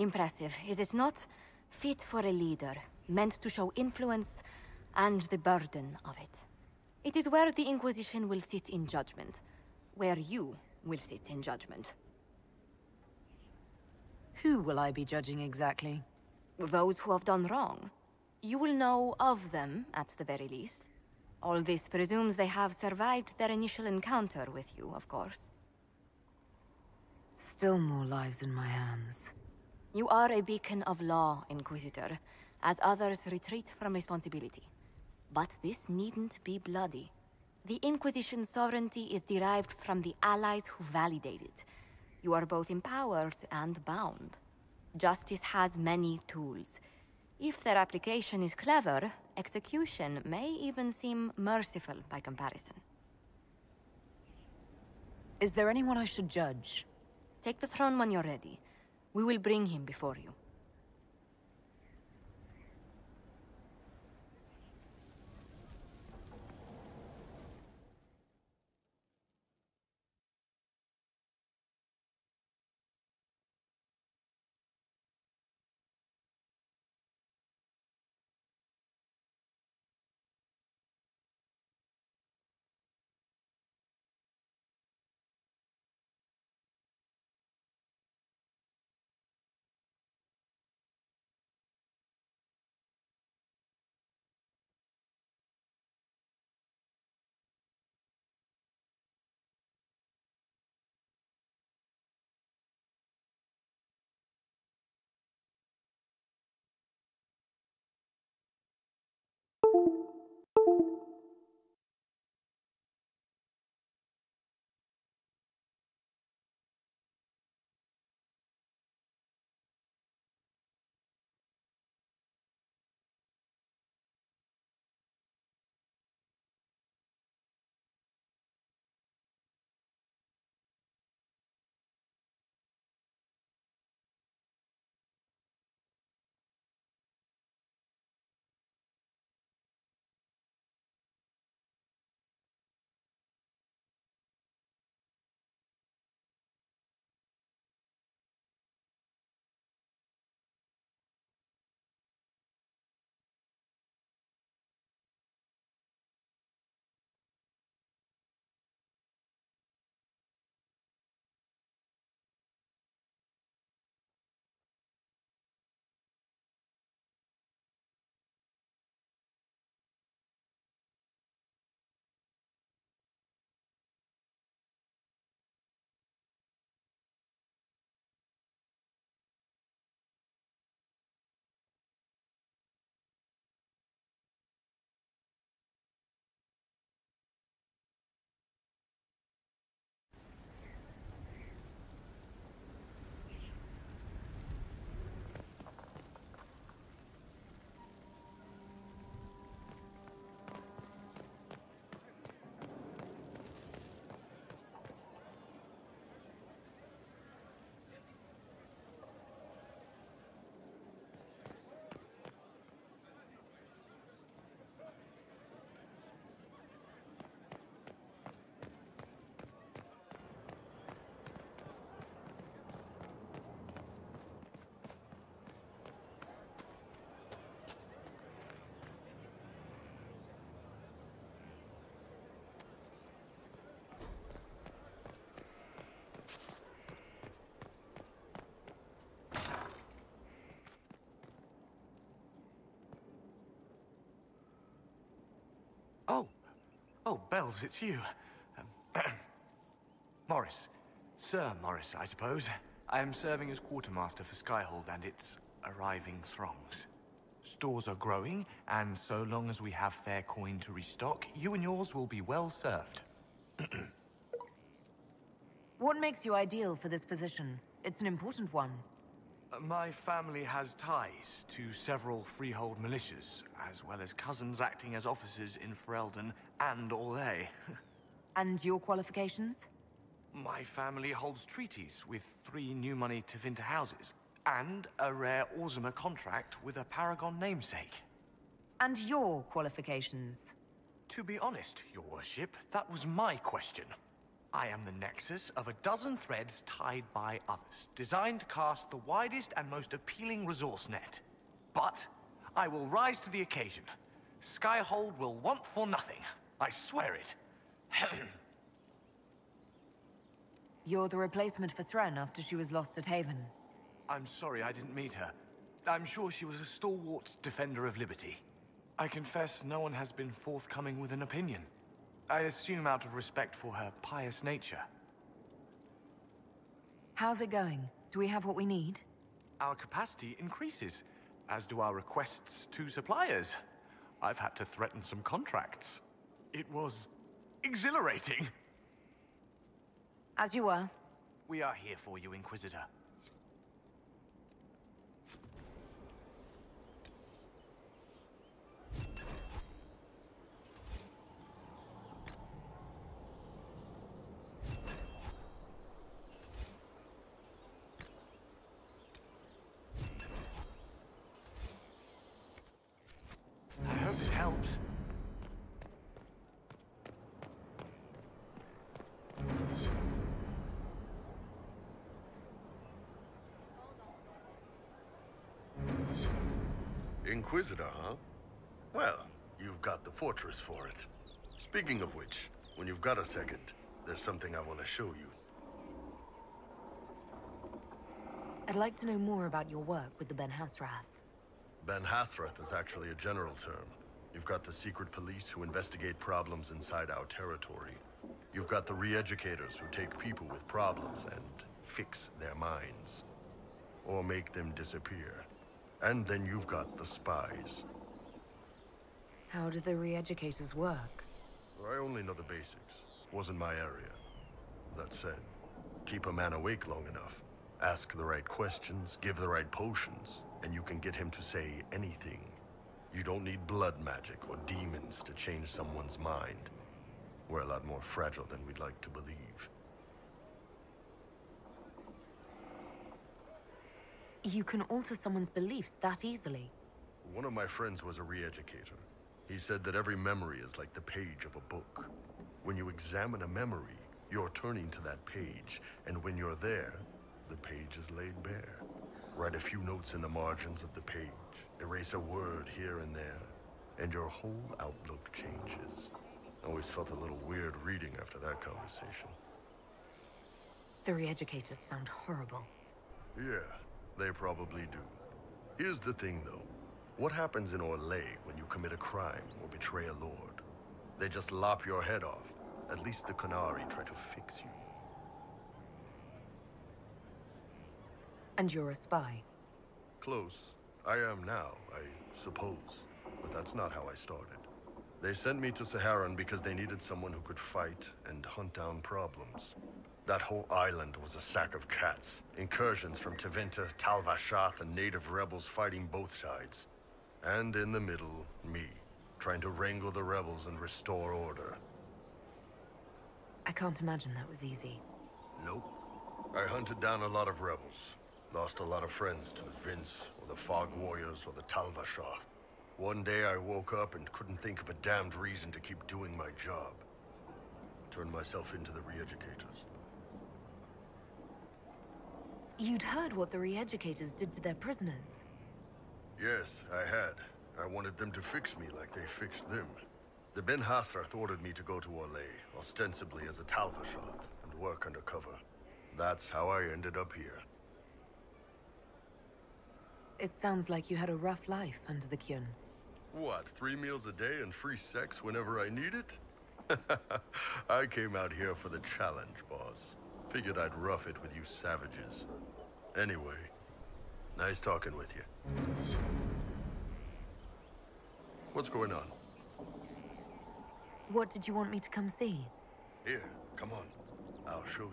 Impressive, is it not? Fit for a leader, meant to show influence and the burden of it. It is where the Inquisition will sit in judgment. Where you will sit in judgment. Who will I be judging exactly? Those who have done wrong. You will know of them, at the very least. All this presumes they have survived their initial encounter with you, of course. Still more lives in my hands. You are a beacon of law, Inquisitor, as others retreat from responsibility. But this needn't be bloody. The Inquisition's sovereignty is derived from the allies who validate it. You are both empowered and bound. Justice has many tools. If their application is clever, execution may even seem merciful by comparison. Is there anyone I should judge? Take the throne when you're ready. We will bring him before you. Oh! Oh, Bells, it's you. Morris. Sir Morris, I suppose. I am serving as quartermaster for Skyhold and its arriving throngs. Stores are growing, and so long as we have fair coin to restock, you and yours will be well served. What makes you ideal for this position? It's an important one. My family has ties to several freehold militias, as well as cousins acting as officers in Ferelden and Orlais. And your qualifications? My family holds treaties with 3 new money Tevinter houses, and a rare Orzuma contract with a Paragon namesake. And your qualifications? To be honest, your worship, that was my question. I am the nexus of a dozen threads tied by others, designed to cast the widest and most appealing resource net. But I will rise to the occasion. Skyhold will want for nothing. I swear it. You're the replacement for Thren after she was lost at Haven. I'm sorry I didn't meet her. I'm sure she was a stalwart defender of liberty. I confess no one has been forthcoming with an opinion. I assume out of respect for her pious nature. How's it going? Do we have what we need? Our capacity increases, as do our requests to suppliers. I've had to threaten some contracts. It was exhilarating. As you were. We are here for you, Inquisitor. I hope it helps. Inquisitor, huh? Well, you've got the fortress for it. Speaking of which, when you've got a second, there's something I want to show you. I'd like to know more about your work with the Ben Hasrath. Ben Hasrath is actually a general term. You've got the secret police who investigate problems inside our territory. You've got the re-educators who take people with problems and fix their minds. Or make them disappear. And then you've got the spies. How do the re-educators work? I only know the basics. Wasn't my area. That said, keep a man awake long enough. Ask the right questions, give the right potions, and you can get him to say anything. You don't need blood magic or demons to change someone's mind. We're a lot more fragile than we'd like to believe. You can alter someone's beliefs that easily. One of my friends was a re-educator. He said that every memory is like the page of a book. When you examine a memory, you're turning to that page, and when you're there, the page is laid bare. Write a few notes in the margins of the page, erase a word here and there, and your whole outlook changes. I always felt a little weird reading after that conversation. The re-educators sound horrible. Yeah, they probably do. Here's the thing, though. What happens in Orlais when you commit a crime or betray a lord? They just lop your head off. At least the Qunari try to fix you. And you're a spy. Close. I am now, I suppose. But that's not how I started. They sent me to Saharan because they needed someone who could fight and hunt down problems. That whole island was a sack of cats. Incursions from Tevinter, Tal Vashath, and native rebels fighting both sides. And in the middle, me, trying to wrangle the rebels and restore order. I can't imagine that was easy. Nope. I hunted down a lot of rebels. Lost a lot of friends to the Vince, or the Fog Warriors, or the Tal Vashath. One day I woke up and couldn't think of a damned reason to keep doing my job. Turned myself into the re-educators. You'd heard what the re-educators did to their prisoners. Yes, I had. I wanted them to fix me like they fixed them. The Ben Hasrath ordered me to go to Orlais, ostensibly as a Tal Vashath, and work undercover. That's how I ended up here. It sounds like you had a rough life under the Qun. What, 3 meals a day and free sex whenever I need it? I came out here for the challenge, boss. Figured I'd rough it with you savages. Anyway, nice talking with you. What's going on? What did you want me to come see? Here, come on. I'll show you.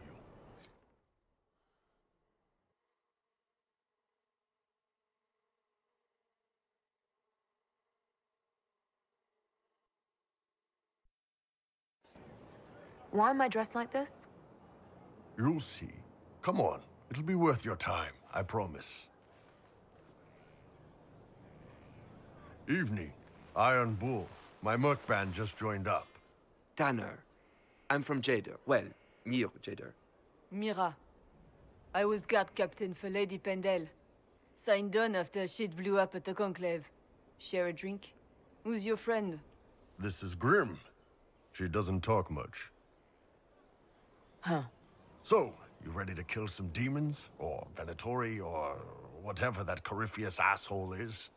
Why am I dressed like this? You'll see. Come on. It'll be worth your time, I promise. Evening. Iron Bull. My merc band just joined up. Tanner. I'm from Jader. Well, Nir, Jader. Mira. I was guard captain for Lady Pendel. Signed on after shit blew up at the Conclave. Share a drink? Who's your friend? This is Grim. She doesn't talk much. Huh. So, you ready to kill some demons? Or Venatori, or whatever that Corypheus asshole is?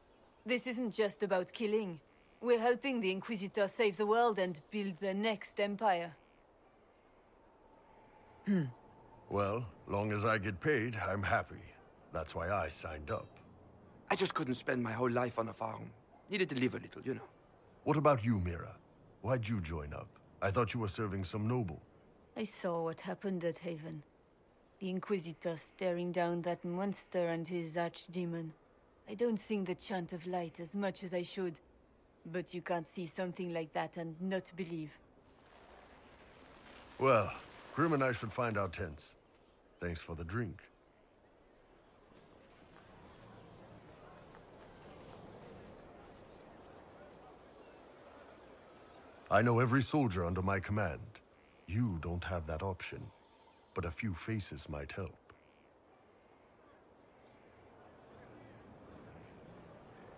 This isn't just about killing. We're helping the Inquisitor save the world and build the next empire. Well, long as I get paid, I'm happy. That's why I signed up. I just couldn't spend my whole life on a farm. Needed to live a little, you know. What about you, Mira? Why'd you join up? I thought you were serving some noble. I saw what happened at Haven. The Inquisitor staring down that monster and his archdemon. I don't sing the chant of light as much as I should. But you can't see something like that and not believe. Well, Grim and I should find our tents. Thanks for the drink. I know every soldier under my command. You don't have that option, but a few faces might help.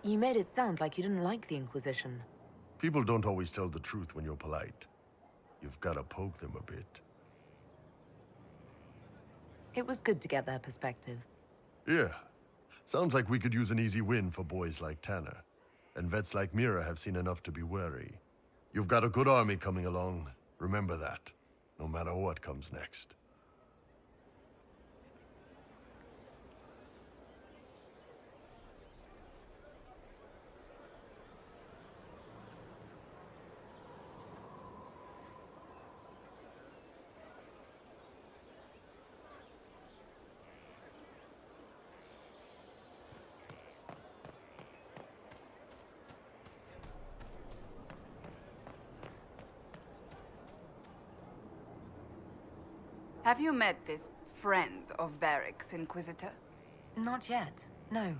You made it sound like you didn't like the Inquisition. People don't always tell the truth when you're polite. You've got to poke them a bit. It was good to get their perspective. Yeah. Sounds like we could use an easy win for boys like Tanner. And vets like Mira have seen enough to be wary. You've got a good army coming along. Remember that, no matter what comes next. Have you met this friend of Varric's, Inquisitor? Not yet, no.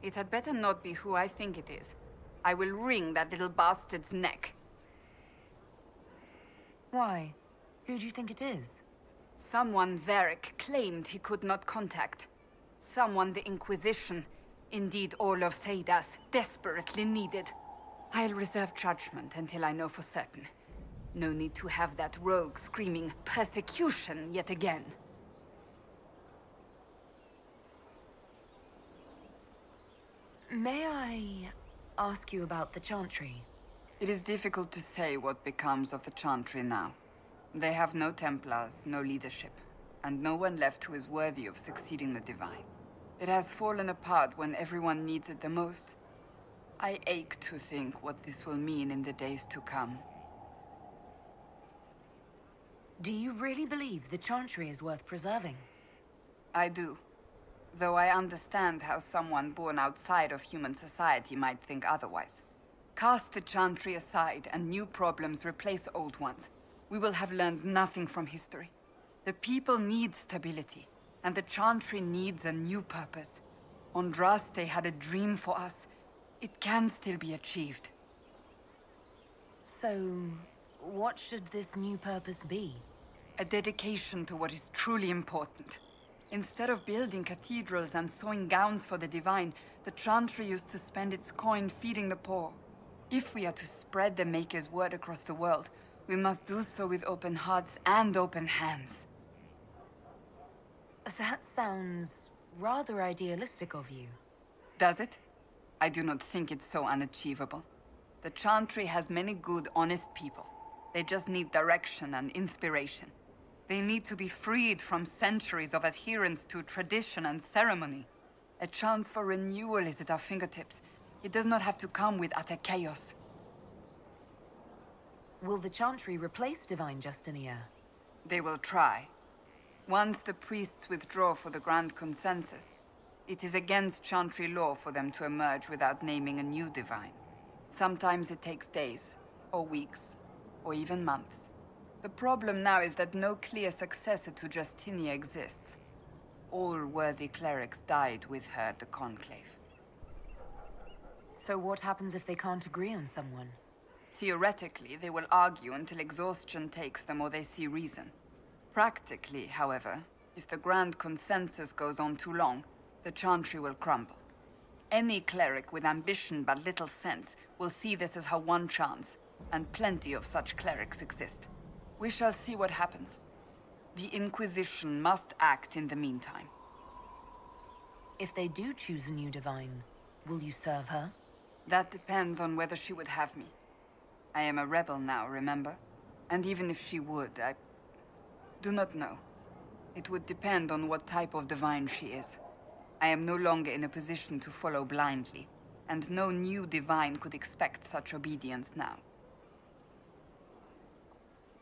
It had better not be who I think it is. I will wring that little bastard's neck. Why? Who do you think it is? Someone Varric claimed he could not contact. Someone the Inquisition, indeed all of Thedas, desperately needed. I'll reserve judgment until I know for certain. No need to have that rogue screaming persecution yet again. May I ask you about the Chantry? It is difficult to say what becomes of the Chantry now. They have no Templars, no leadership, and no one left who is worthy of succeeding the Divine. It has fallen apart when everyone needs it the most. I ache to think what this will mean in the days to come. Do you really believe the Chantry is worth preserving? I do. Though I understand how someone born outside of human society might think otherwise. Cast the Chantry aside and new problems replace old ones. We will have learned nothing from history. The people need stability, and the Chantry needs a new purpose. Andraste had a dream for us. It can still be achieved. So, what should this new purpose be? A dedication to what is truly important. Instead of building cathedrals and sewing gowns for the Divine, the Chantry used to spend its coin feeding the poor. If we are to spread the Maker's word across the world, we must do so with open hearts and open hands. That sounds rather idealistic of you. Does it? I do not think it's so unachievable. The Chantry has many good, honest people. They just need direction and inspiration. They need to be freed from centuries of adherence to tradition and ceremony. A chance for renewal is at our fingertips. It does not have to come with utter chaos. Will the Chantry replace Divine Justinia? They will try. Once the priests withdraw for the Grand Consensus, it is against Chantry law for them to emerge without naming a new Divine. Sometimes it takes days, or weeks, or even months. The problem now is that no clear successor to Justinia exists. All worthy clerics died with her at the Conclave. So what happens if they can't agree on someone? Theoretically, they will argue until exhaustion takes them or they see reason. Practically, however, if the Grand Consensus goes on too long, the Chantry will crumble. Any cleric with ambition but little sense will see this as her one chance, and plenty of such clerics exist. We shall see what happens. The Inquisition must act in the meantime. If they do choose a new divine, will you serve her? That depends on whether she would have me. I am a rebel now, remember? And even if she would, I do not know. It would depend on what type of divine she is. I am no longer in a position to follow blindly, and no new divine could expect such obedience now.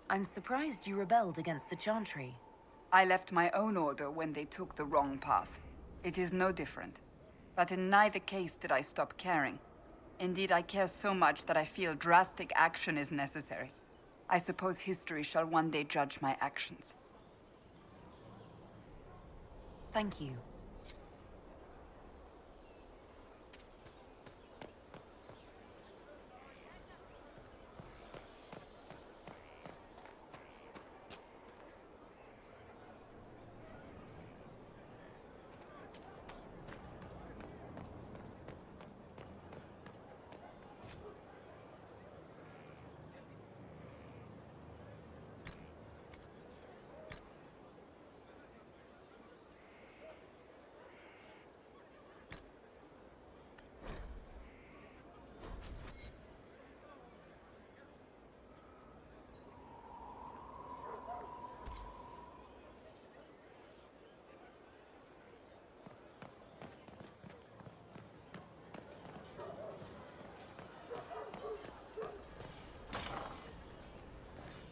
I'm surprised you rebelled against the Chantry. I left my own order when they took the wrong path. It is no different. But in neither case did I stop caring. Indeed, I care so much that I feel drastic action is necessary. I suppose history shall one day judge my actions. Thank you.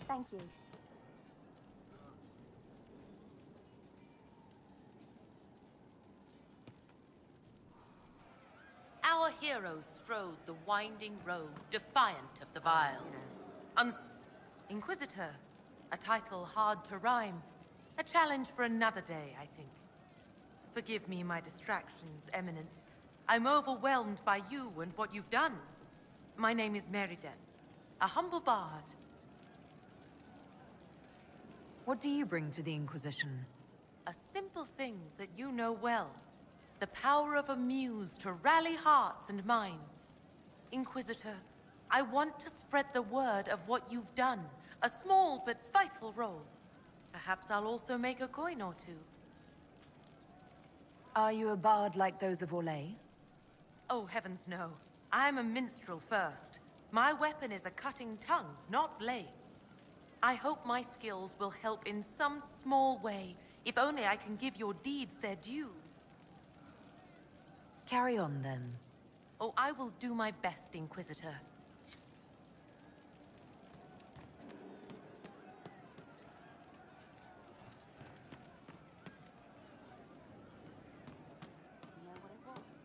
Thank you. Our heroes strode the winding road, defiant of the vile. Inquisitor, a title hard to rhyme. A challenge for another day, I think. Forgive me my distractions, Eminence. I'm overwhelmed by you and what you've done. My name is Meriden, a humble bard. What do you bring to the Inquisition? A simple thing that you know well. The power of a muse to rally hearts and minds. Inquisitor, I want to spread the word of what you've done. A small but vital role. Perhaps I'll also make a coin or two. Are you a bard like those of Orlais? Oh, heavens no. I'm a minstrel first. My weapon is a cutting tongue, not blades. I hope my skills will help in some small way, if only I can give your deeds their due. Carry on, then. Oh, I will do my best, Inquisitor.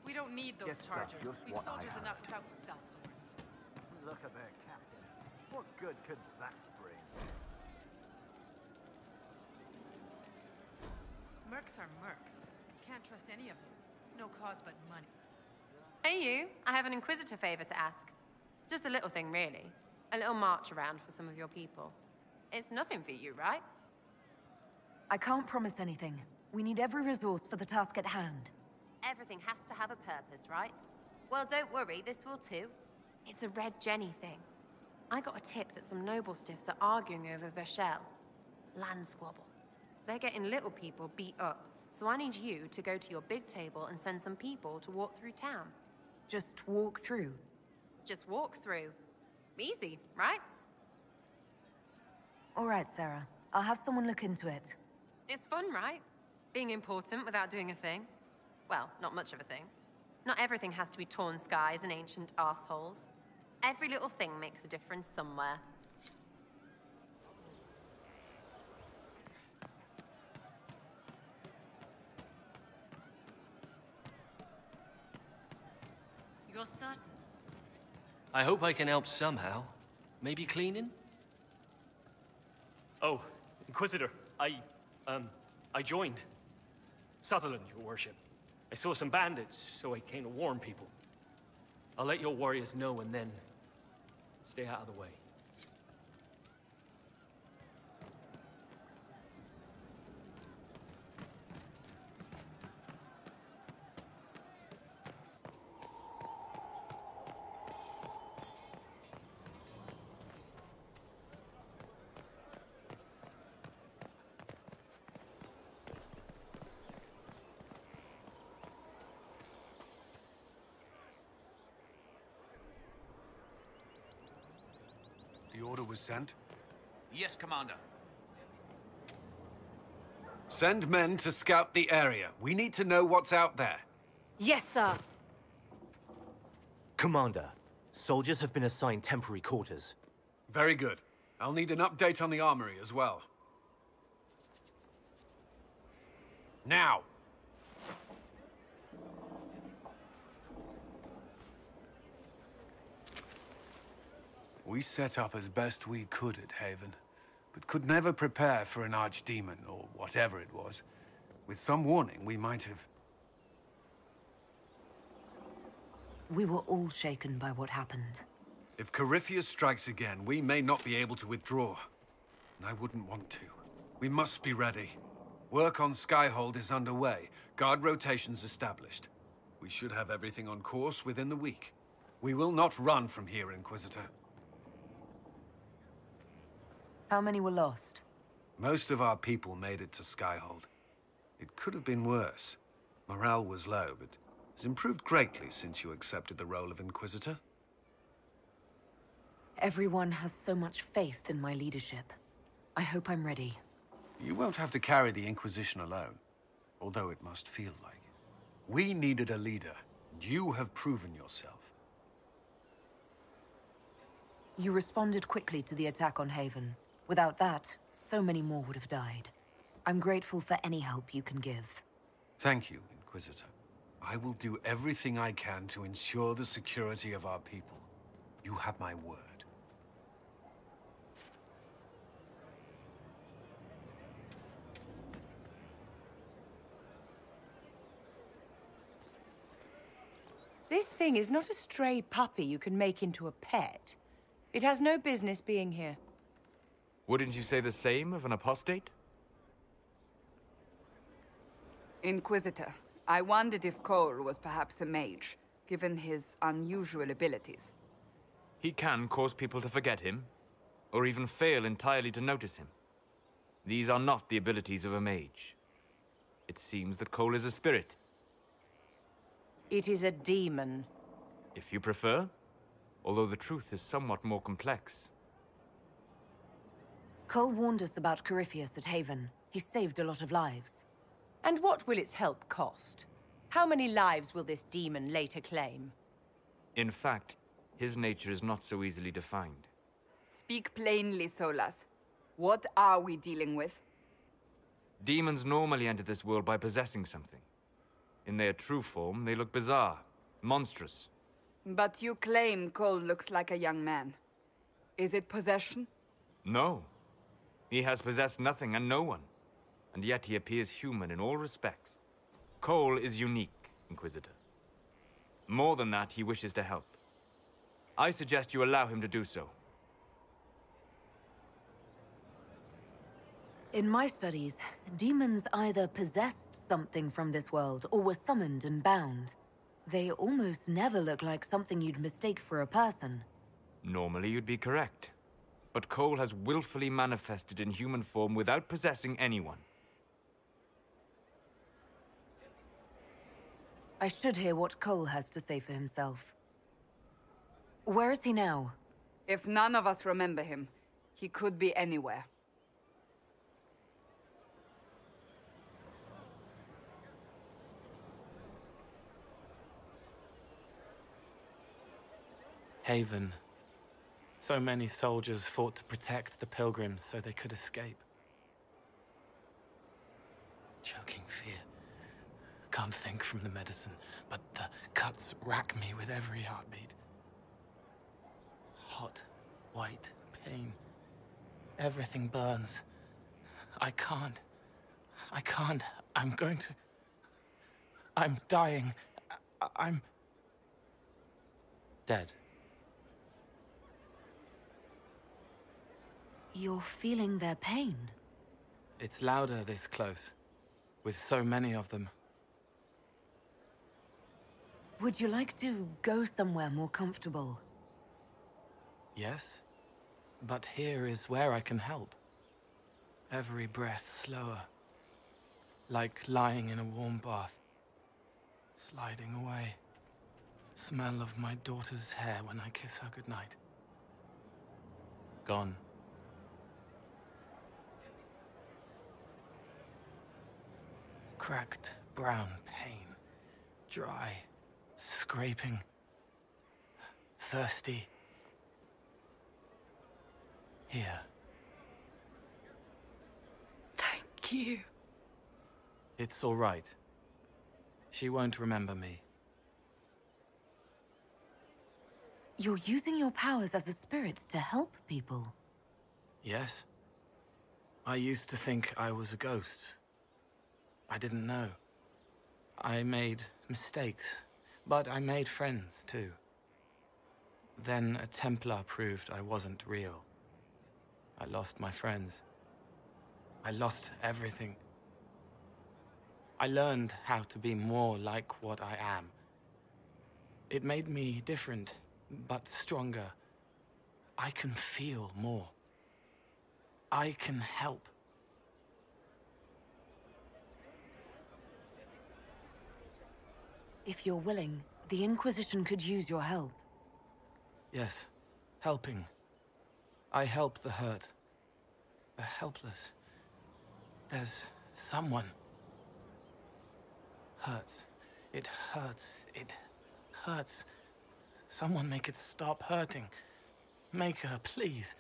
We don't need those chargers. We've soldiers enough without cell swords. Look at their captain. What good could that bring? Mercs are mercs. Can't trust any of them. No cause but money. Hey you, I have an Inquisitor favor to ask. Just a little thing, really. A little march around for some of your people. It's nothing for you, right? I can't promise anything. We need every resource for the task at hand. Everything has to have a purpose, right? Well, don't worry, this will too. It's a Red Jenny thing. I got a tip that some noble stiffs are arguing over Verschel. Land squabble. They're getting little people beat up, so I need you to go to your big table and send some people to walk through town. Just walk through. Just walk through. Easy, right? All right, Sarah. I'll have someone look into it. It's fun, right? Being important without doing a thing. Well, not much of a thing. Not everything has to be torn skies and ancient arseholes. Every little thing makes a difference somewhere. You're certain? I hope I can help somehow. Maybe cleaning? Oh, Inquisitor, I joined. Sutherland, your worship. I saw some bandits, so I came to warn people. I'll let your warriors know and then stay out of the way. order was sent? Yes, Commander. Send men to scout the area. We need to know what's out there. Yes, sir. Commander, soldiers have been assigned temporary quarters. Very good. I'll need an update on the armory as well. Now! We set up as best we could at Haven, but could never prepare for an archdemon, or whatever it was. With some warning, we might have... We were all shaken by what happened. If Corypheus strikes again, we may not be able to withdraw. And I wouldn't want to. We must be ready. Work on Skyhold is underway. Guard rotations established. We should have everything on course within the week. We will not run from here, Inquisitor. How many were lost? Most of our people made it to Skyhold. It could have been worse. Morale was low, but has improved greatly since you accepted the role of Inquisitor. Everyone has so much faith in my leadership. I hope I'm ready. You won't have to carry the Inquisition alone, although it must feel like it. We needed a leader, and you have proven yourself. You responded quickly to the attack on Haven. Without that, so many more would have died. I'm grateful for any help you can give. Thank you, Inquisitor. I will do everything I can to ensure the security of our people. You have my word. This thing is not a stray puppy you can make into a pet. It has no business being here. Wouldn't you say the same of an apostate? Inquisitor, I wondered if Cole was perhaps a mage, given his unusual abilities. He can cause people to forget him, or even fail entirely to notice him. These are not the abilities of a mage. It seems that Cole is a spirit. It is a demon. If you prefer, although the truth is somewhat more complex. Cole warned us about Corypheus at Haven. He saved a lot of lives. And what will its help cost? How many lives will this demon later claim? In fact, his nature is not so easily defined. Speak plainly, Solas. What are we dealing with? Demons normally enter this world by possessing something. In their true form, they look bizarre, monstrous. But you claim Cole looks like a young man. Is it possession? No. He has possessed nothing and no one. And yet he appears human in all respects. Cole is unique, Inquisitor. More than that, he wishes to help. I suggest you allow him to do so. In my studies, demons either possessed something from this world or were summoned and bound. They almost never look like something you'd mistake for a person. Normally you'd be correct. But Cole has willfully manifested in human form without possessing anyone. I should hear what Cole has to say for himself. Where is he now? If none of us remember him, he could be anywhere. Haven. So many soldiers fought to protect the pilgrims so they could escape. Choking fear. Can't think from the medicine, but the cuts rack me with every heartbeat. Hot, white pain. Everything burns. I can't. I'm going to... I'm dying. I'm... dead. You're feeling their pain? It's louder this close, with so many of them. Would you like to go somewhere more comfortable? Yes, but here is where I can help. Every breath slower, like lying in a warm bath, sliding away. Smell of my daughter's hair when I kiss her goodnight. Gone. Cracked, brown pain. Dry, scraping, thirsty. Here. Thank you. It's all right. She won't remember me. You're using your powers as a spirit to help people. Yes? I used to think I was a ghost. I didn't know. I made mistakes, but I made friends too. Then a Templar proved I wasn't real. I lost my friends. I lost everything. I learned how to be more like what I am. It made me different, but stronger. I can feel more. I can help. If you're willing, the Inquisition could use your help. Yes, helping. I help the hurt, the helpless. There's someone. Hurts. It hurts. It hurts. Someone make it stop hurting. Make her, please.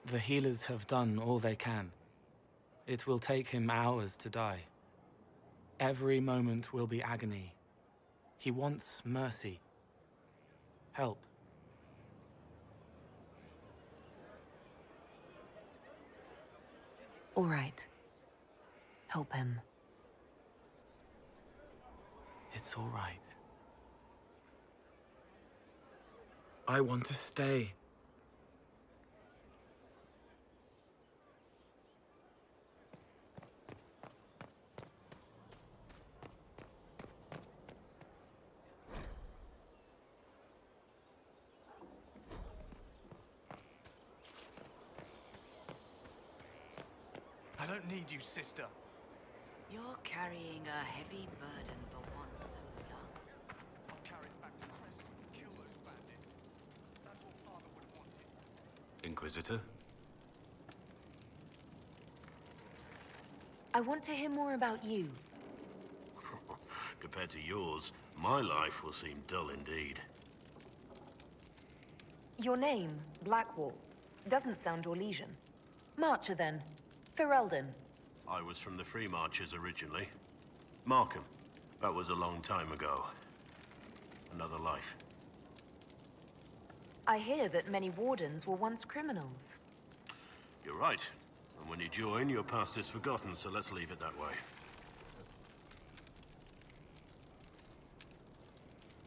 The healers have done all they can. It will take him hours to die. Every moment will be agony. He wants mercy. Help. All right. Help him. It's all right. I want to stay. I don't need you, sister. You're carrying a heavy burden for one so young. I'll carry it back to Crest and kill those bandits. That's what Father would have wanted. Inquisitor? I want to hear more about you. Compared to yours, my life will seem dull indeed. Your name, Blackwall, doesn't sound Orlesian. Marcher, then. Ferelden. I was from the Free Marchers originally. Markham. That was a long time ago. Another life. I hear that many wardens were once criminals. You're right. And when you join, your past is forgotten, so let's leave it that way.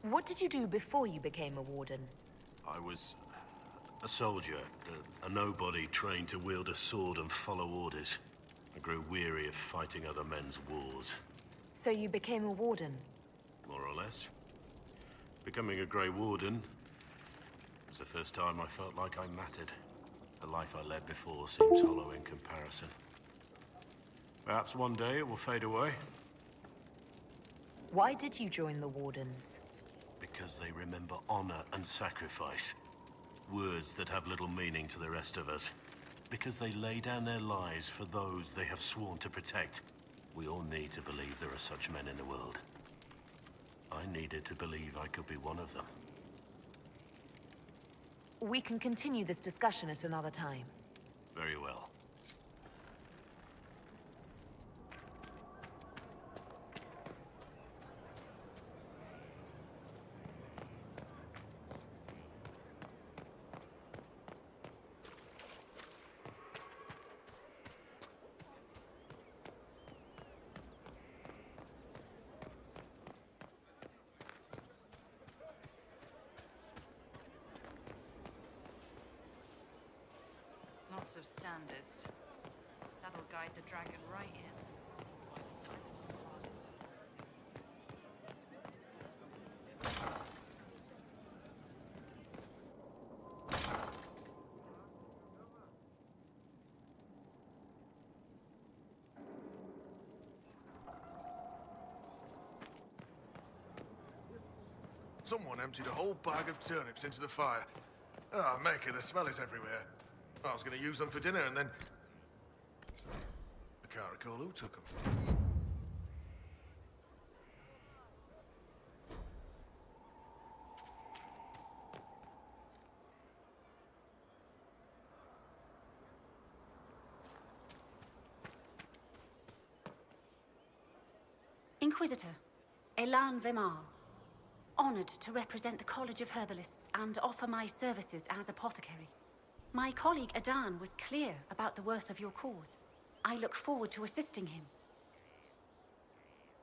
What did you do before you became a warden? I was a soldier, a nobody trained to wield a sword and follow orders. I grew weary of fighting other men's wars. So you became a warden? More or less. Becoming a Grey Warden was the first time I felt like I mattered. The life I led before seems hollow in comparison. Perhaps one day it will fade away. Why did you join the Wardens? Because they remember honor and sacrifice. Words that have little meaning to the rest of us. Because they lay down their lives for those they have sworn to protect. We all need to believe there are such men in the world. I needed to believe I could be one of them. We can continue this discussion at another time. Very well. Lots of standards. That'll guide the dragon right in. Someone emptied a whole bag of turnips into the fire. Oh, Maker, the smell is everywhere. I was going to use them for dinner and then... I can't recall who took them. Inquisitor, Elan Vemar. Honored to represent the College of Herbalists and offer my services as apothecary. My colleague Adan was clear about the worth of your cause. I look forward to assisting him.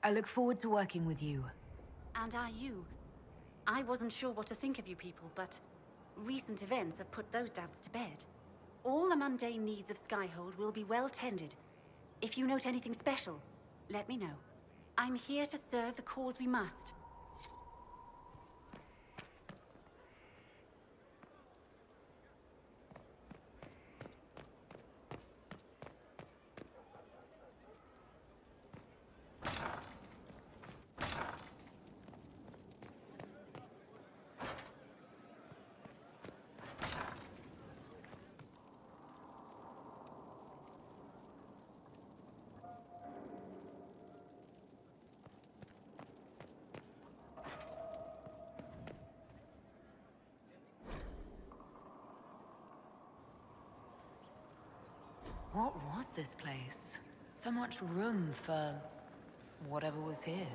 I look forward to working with you. And are you? I wasn't sure what to think of you people, but recent events have put those doubts to bed. All the mundane needs of Skyhold will be well tended. If you note anything special, let me know. I'm here to serve the cause we must. What was this place? So much room for whatever was here.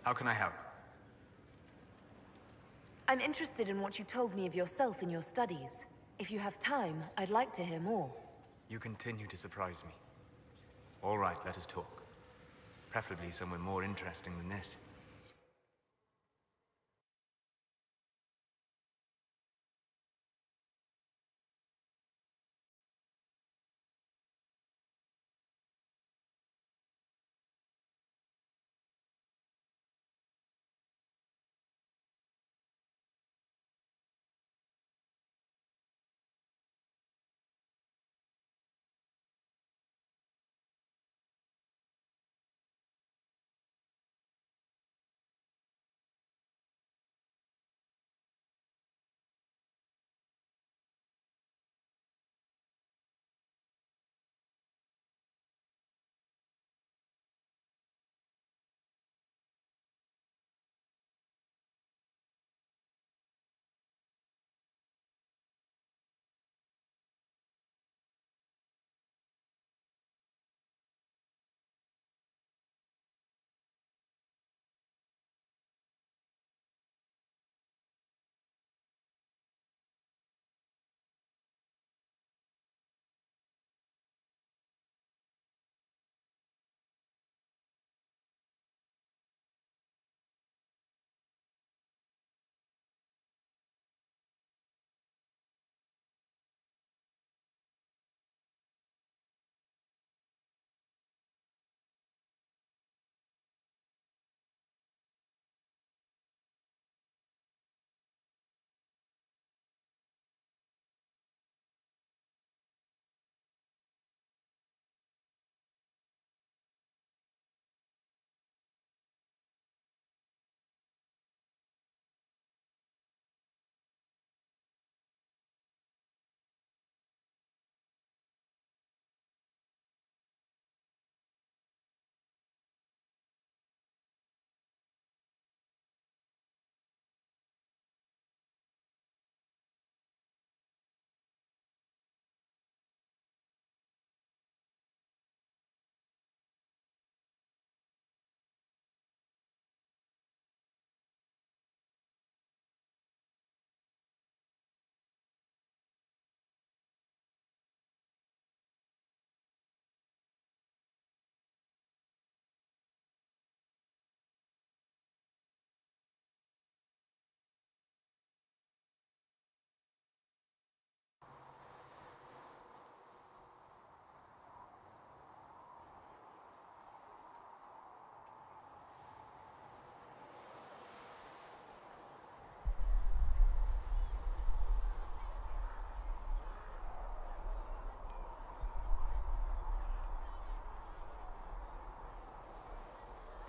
How can I help? I'm interested in what you told me of yourself in your studies. If you have time, I'd like to hear more. You continue to surprise me. All right, let us talk. Preferably somewhere more interesting than this.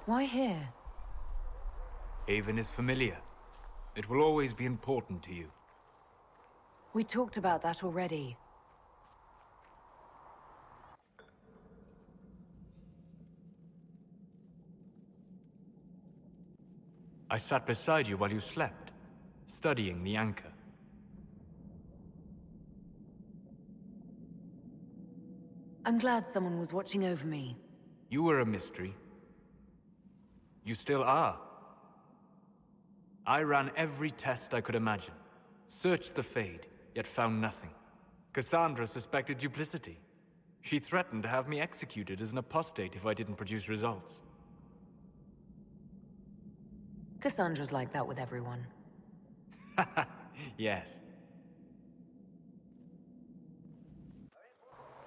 Why here? Haven is familiar. It will always be important to you. We talked about that already. I sat beside you while you slept, studying the anchor. I'm glad someone was watching over me. You were a mystery. You still are. I ran every test I could imagine. Searched the Fade, yet found nothing. Cassandra suspected duplicity. She threatened to have me executed as an apostate if I didn't produce results. Cassandra's like that with everyone. Yes.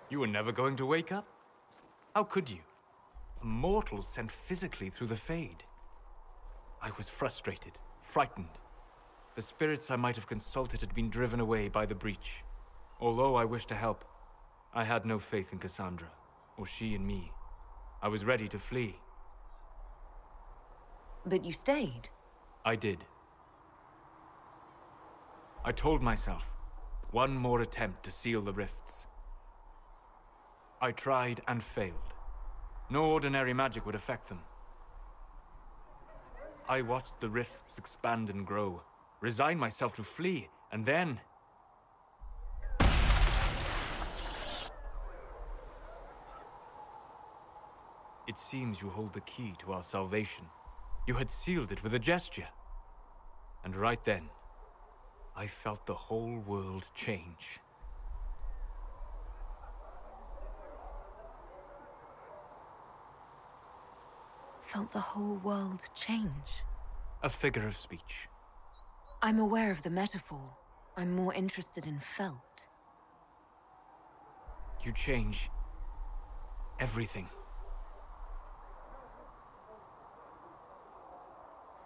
You were never going to wake up? How could you? A mortal sent physically through the Fade. I was frustrated, frightened. The spirits I might have consulted had been driven away by the breach. Although I wished to help, I had no faith in Cassandra, or she in me. I was ready to flee. But you stayed. I did. I told myself, one more attempt to seal the rifts. I tried and failed. No ordinary magic would affect them. I watched the rifts expand and grow, resigned myself to flee, and then... It seems you hold the key to our salvation. You had sealed it with a gesture. And right then, I felt the whole world change. Felt the whole world change? A figure of speech. I'm aware of the metaphor. I'm more interested in felt. You change everything.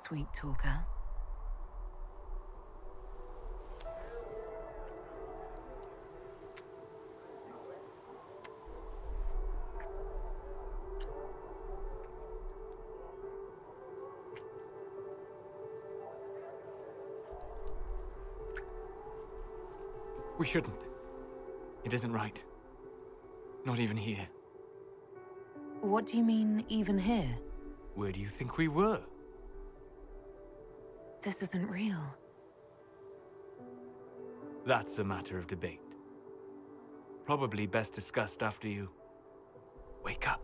Sweet talker. We shouldn't. It isn't right. Not even here. What do you mean, even here? Where do you think we were? This isn't real. That's a matter of debate. Probably best discussed after you wake up.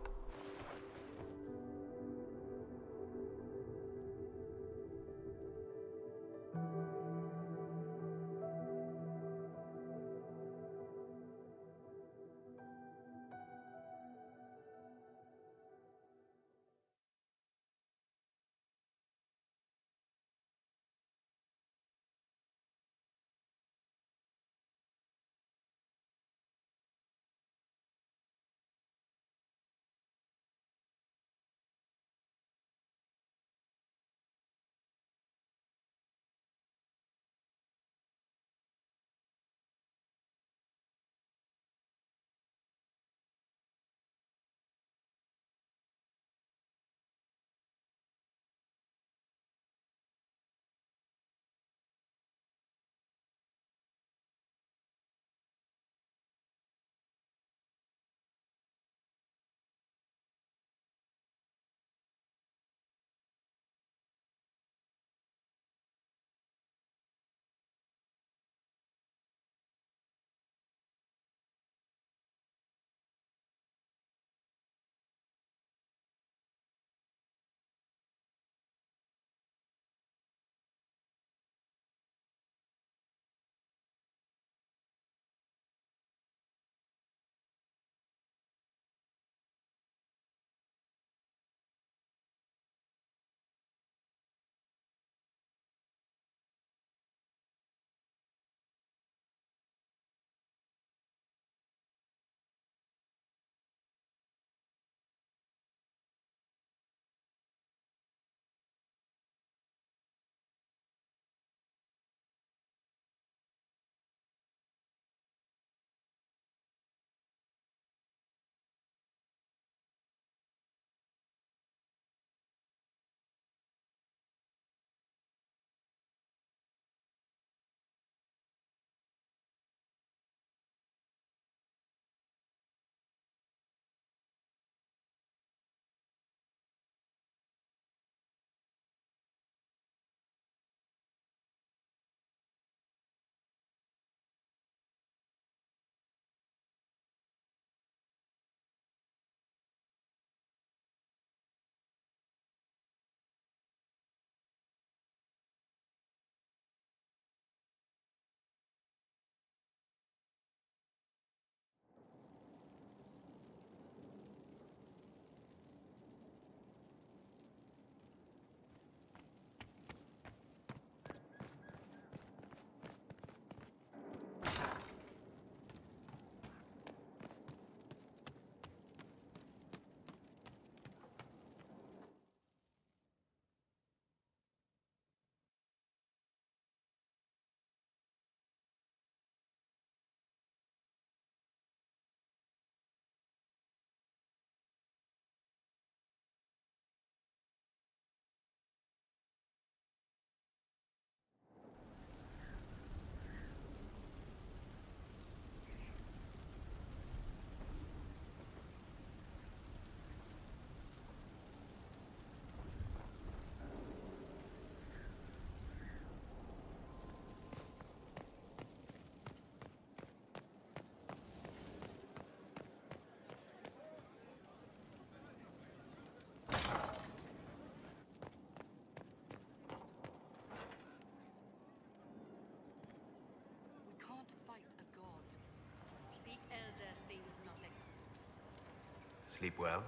sleep well?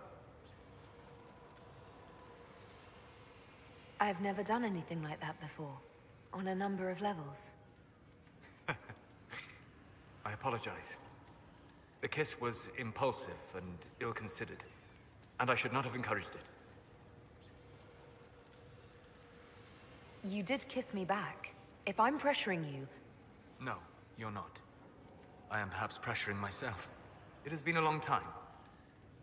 I've never done anything like that before, on a number of levels. I apologize. The kiss was impulsive and ill-considered, and I should not have encouraged it. You did kiss me back. If I'm pressuring you... No, you're not. I am perhaps pressuring myself. It has been a long time,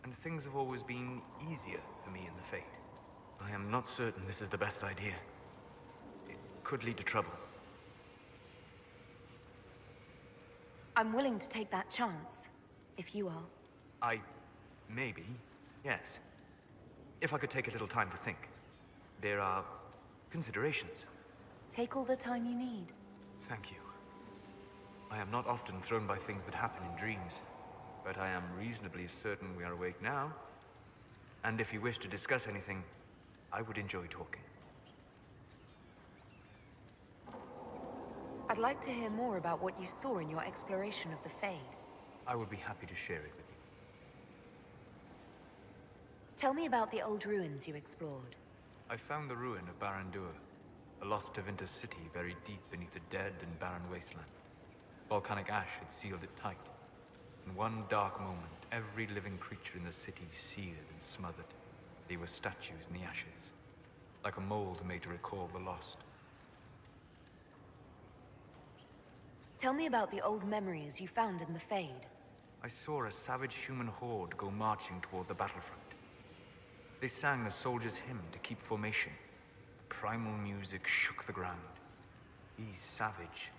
and things have always been easier for me in the Fade. I am not certain this is the best idea. It could lead to trouble. I'm willing to take that chance, if you are. Maybe, yes. If I could take a little time to think. There are considerations. Take all the time you need. Thank you. I am not often thrown by things that happen in dreams, but I am reasonably certain we are awake now. And if you wish to discuss anything, I would enjoy talking. I'd like to hear more about what you saw in your exploration of the Fade. I would be happy to share it with you. Tell me about the old ruins you explored. I found the ruin of Barandur, a lost Tevinter city buried deep beneath a dead and barren wasteland. Volcanic ash had sealed it tight. In one dark moment, every living creature in the city seared and smothered. They were statues in the ashes, like a mold made to recall the lost. Tell me about the old memories you found in the Fade. I saw a savage human horde go marching toward the battlefront. They sang a soldier's hymn to keep formation. The primal music shook the ground. These savage,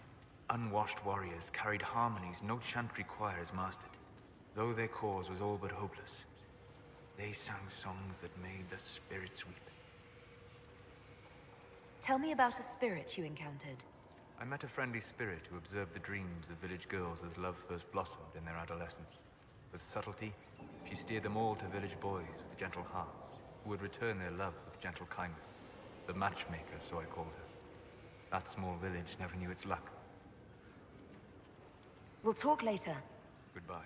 unwashed warriors carried harmonies no chantry choir has mastered. Though their cause was all but hopeless, they sang songs that made the spirits weep. Tell me about a spirit you encountered. I met a friendly spirit who observed the dreams of village girls as love first blossomed in their adolescence. With subtlety, she steered them all to village boys with gentle hearts, who would return their love with gentle kindness. The matchmaker, so I called her. That small village never knew its luck. We'll talk later. Goodbye.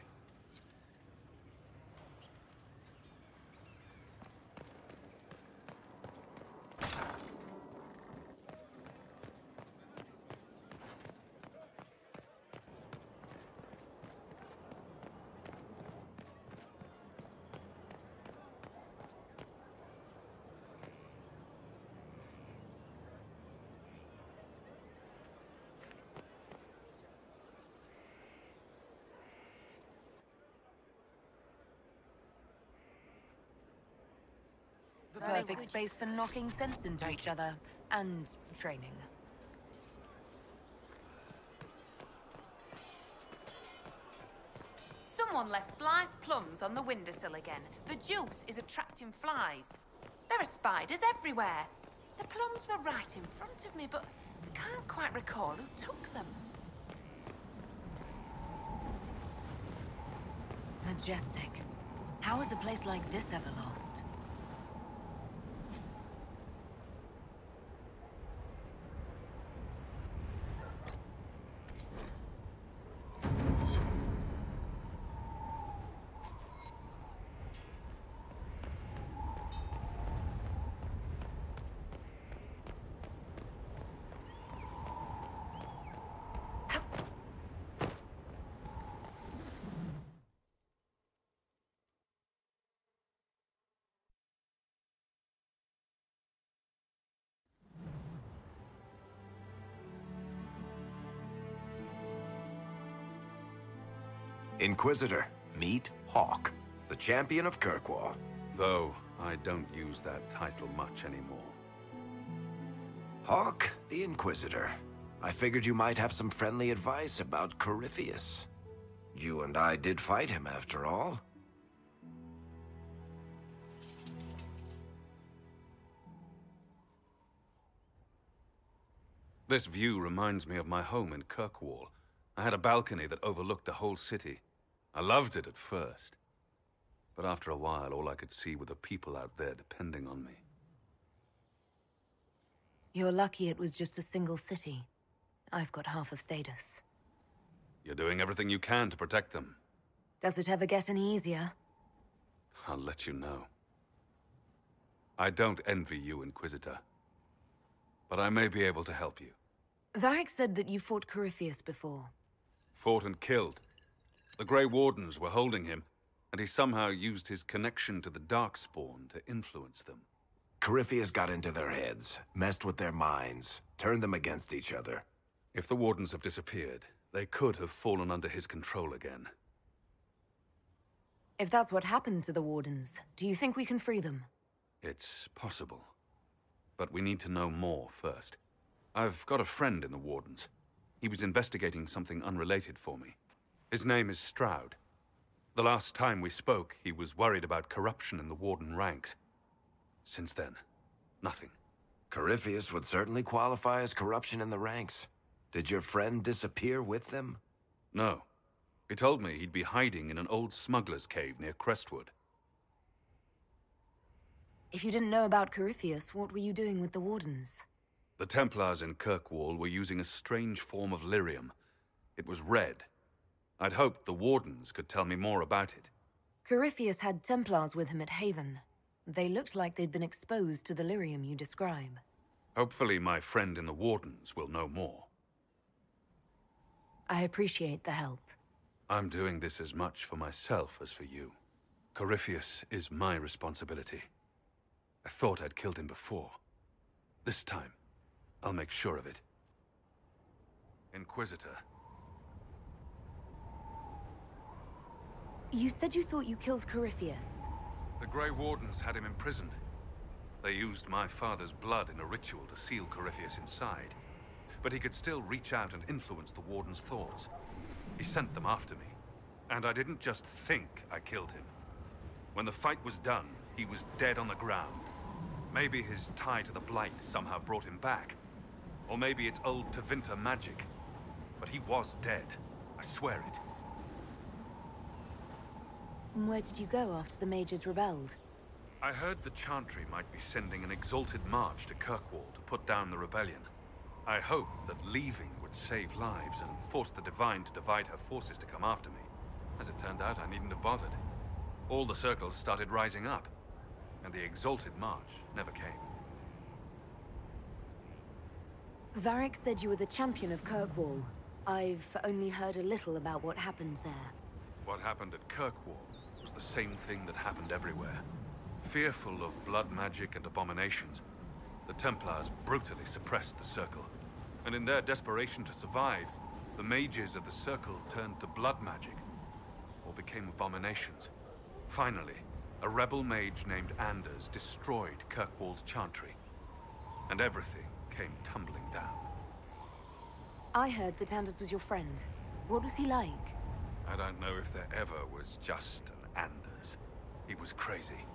The perfect space for knocking sense into each other, and training. Someone left sliced plums on the windowsill again. The juice is attracting flies. There are spiders everywhere. The plums were right in front of me, but I can't quite recall who took them. Majestic. How is a place like this ever lost? Inquisitor, meet Hawk, the champion of Kirkwall. Though I don't use that title much anymore. Hawk, the Inquisitor. I figured you might have some friendly advice about Corypheus. You and I did fight him, after all. This view reminds me of my home in Kirkwall. I had a balcony that overlooked the whole city. I loved it at first. But after a while, all I could see were the people out there depending on me. You're lucky it was just a single city. I've got half of Thedas. You're doing everything you can to protect them. Does it ever get any easier? I'll let you know. I don't envy you, Inquisitor. But I may be able to help you. Varric said that you fought Corypheus before. Fought and killed. The Grey Wardens were holding him, and he somehow used his connection to the Darkspawn to influence them. Corypheus got into their heads, messed with their minds, turned them against each other. If the Wardens have disappeared, they could have fallen under his control again. If that's what happened to the Wardens, do you think we can free them? It's possible. But we need to know more first. I've got a friend in the Wardens. He was investigating something unrelated for me. His name is Stroud. The last time we spoke, he was worried about corruption in the Warden ranks. Since then, nothing. Corypheus would certainly qualify as corruption in the ranks. Did your friend disappear with them? No. He told me he'd be hiding in an old smuggler's cave near Crestwood. If you didn't know about Corypheus, what were you doing with the Wardens? The Templars in Kirkwall were using a strange form of lyrium. It was red. I'd hoped the Wardens could tell me more about it. Corypheus had Templars with him at Haven. They looked like they'd been exposed to the lyrium you describe. Hopefully my friend in the Wardens will know more. I appreciate the help. I'm doing this as much for myself as for you. Corypheus is my responsibility. I thought I'd killed him before. This time, I'll make sure of it. Inquisitor. You said you thought you killed Corypheus. The Grey Wardens had him imprisoned. They used my father's blood in a ritual to seal Corypheus inside. But he could still reach out and influence the Warden's thoughts. He sent them after me. And I didn't just think I killed him. When the fight was done, he was dead on the ground. Maybe his tie to the Blight somehow brought him back. Or maybe it's old Tevinter magic. But he was dead. I swear it. Where did you go after the mages rebelled? I heard the Chantry might be sending an exalted march to Kirkwall to put down the rebellion. I hoped that leaving would save lives and force the Divine to divide her forces to come after me. As it turned out, I needn't have bothered. All the circles started rising up, and the exalted march never came. Varric said you were the champion of Kirkwall. I've only heard a little about what happened there. What happened at Kirkwall was the same thing that happened everywhere. Fearful of blood magic and abominations, the Templars brutally suppressed the Circle. And in their desperation to survive, the mages of the Circle turned to blood magic, or became abominations. Finally, a rebel mage named Anders destroyed Kirkwall's Chantry, and everything came tumbling down. I heard that Anders was your friend. What was he like? I don't know if there ever was just an Anders. He was crazy.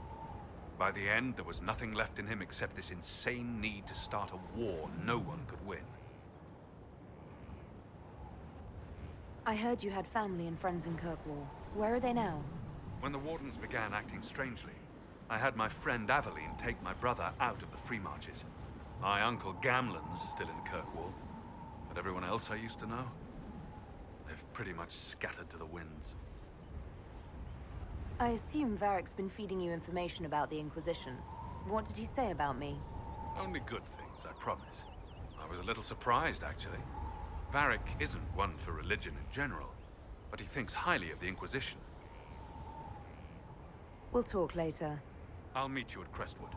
By the end, there was nothing left in him except this insane need to start a war no one could win. I heard you had family and friends in Kirkwall. Where are they now? When the Wardens began acting strangely, I had my friend Aveline take my brother out of the Free Marches. My uncle Gamlen's still in Kirkwall, but everyone else I used to know, they've pretty much scattered to the winds. I assume Varric's been feeding you information about the Inquisition. What did he say about me? Only good things, I promise. I was a little surprised, actually. Varric isn't one for religion in general, but he thinks highly of the Inquisition. We'll talk later. I'll meet you at Crestwood.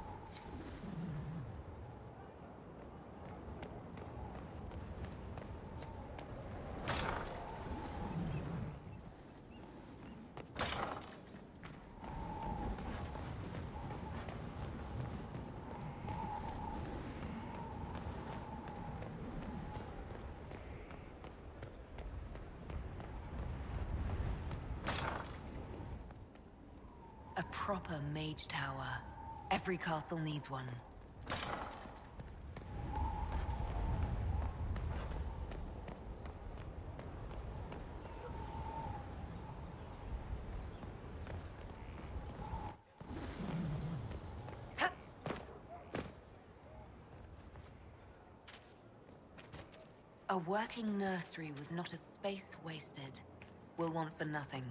A proper mage tower. Every castle needs one. A working nursery with not a space wasted. We'll want for nothing.